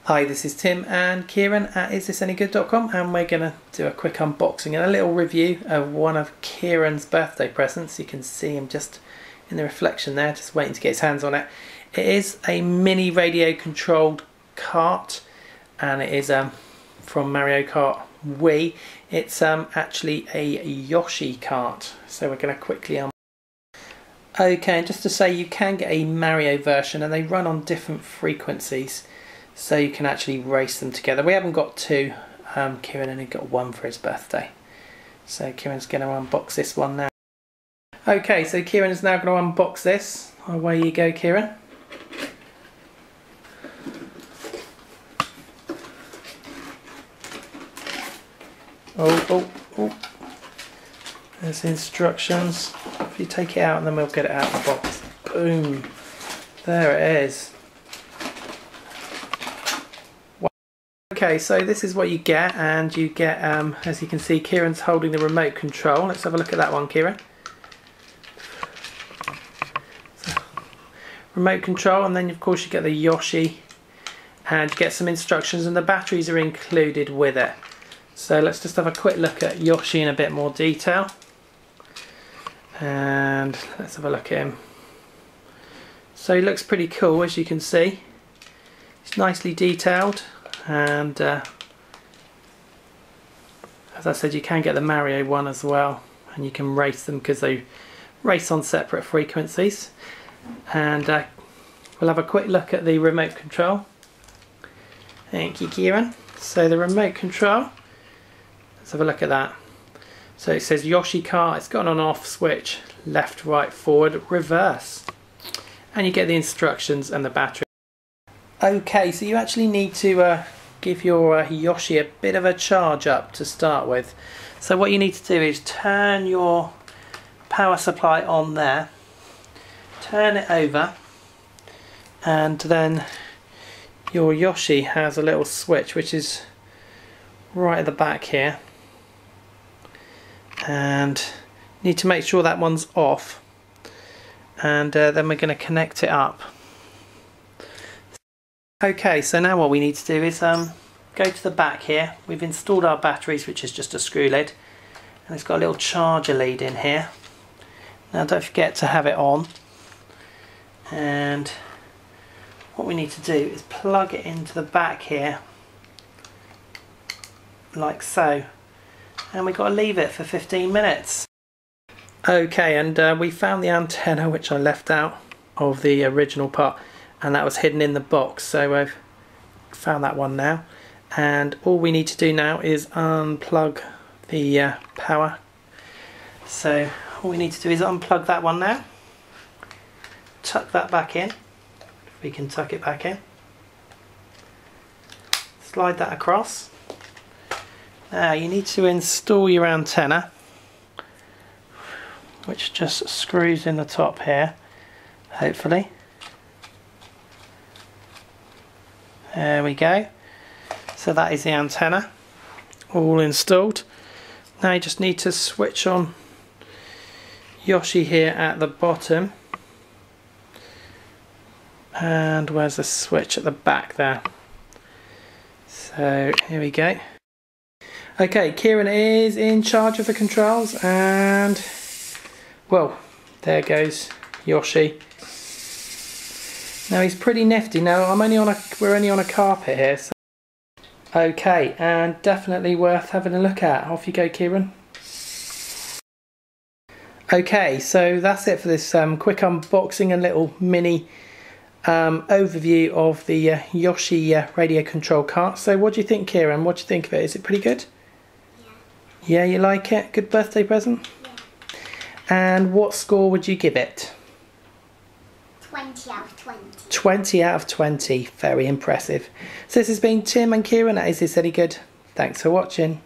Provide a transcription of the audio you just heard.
Hi, this is Tim and Kieran at isthisannygood.com, and we're going to do a quick unboxing and a little review of one of Kieran's birthday presents. You can see him just in the reflection there, just waiting to get his hands on it. It is a mini radio controlled kart, and it is from Mario Kart Wii. It's actually a Yoshi kart, so we're going to quickly unbox. Okay, and just to say, you can get a Mario version and they run on different frequencies, so you can actually race them together. We haven't got two, Kieran only got one for his birthday. So Kieran's going to unbox this one now. Okay, so Kieran is now going to unbox this. Away you go, Kieran. Oh. There's the instructions. If you take it out and then we'll get it out of the box. Boom. There it is. Okay, so this is what you get, and you get, as you can see, Kieran's holding the remote control. Let's have a look at that one, Kieran. So, remote control, and then of course you get the Yoshi, and you get some instructions, and the batteries are included with it. So let's just have a quick look at Yoshi in a bit more detail. And let's have a look at him. So he looks pretty cool, as you can see. He's nicely detailed. And as I said, you can get the Mario one as well, and you can race them because they race on separate frequencies. And we'll have a quick look at the remote control. Thank you, Kieran. So the remote control, let's have a look at that. So it says Yoshi Kart. It's got an on-off switch, left, right, forward, reverse, and you get the instructions and the battery. Okay, so you actually need to give your Yoshi a bit of a charge up to start with. So what you need to do is turn your power supply on there, turn it over, and then your Yoshi has a little switch which is right at the back here, and you need to make sure that one's off, and then we're going to connect it up. Okay, so now what we need to do is go to the back here. We've installed our batteries, which is just a screw lid, and it's got a little charger lead in here. Now don't forget to have it on, and what we need to do is plug it into the back here like so, and we've got to leave it for 15 minutes. Okay, and we found the antenna, which I left out of the original part, and that was hidden in the box, so I've found that one now, and all we need to do now is unplug the power. So all we need to do is unplug that one now, tuck that back in, if we can tuck it back in, slide that across. Now you need to install your antenna, which just screws in the top here, hopefully. There we go. So that is the antenna all installed. Now you just need to switch on Yoshi here at the bottom, and where's the switch at the back there? So here we go. Okay, Kieran is in charge of the controls, and well, there goes Yoshi. Now he's pretty nifty. Now we're only on a carpet here. So. Okay, and definitely worth having a look at. Off you go, Kieran. Okay, so that's it for this quick unboxing and little mini overview of the Yoshi radio control kart. So what do you think, Kieran? What do you think of it? Is it pretty good? Yeah. Yeah, you like it? Good birthday present? Yeah. And what score would you give it? 20 out of 20. 20 out of 20. Very impressive. So this has been Tim and Kieran at Is This Any Good? Thanks for watching.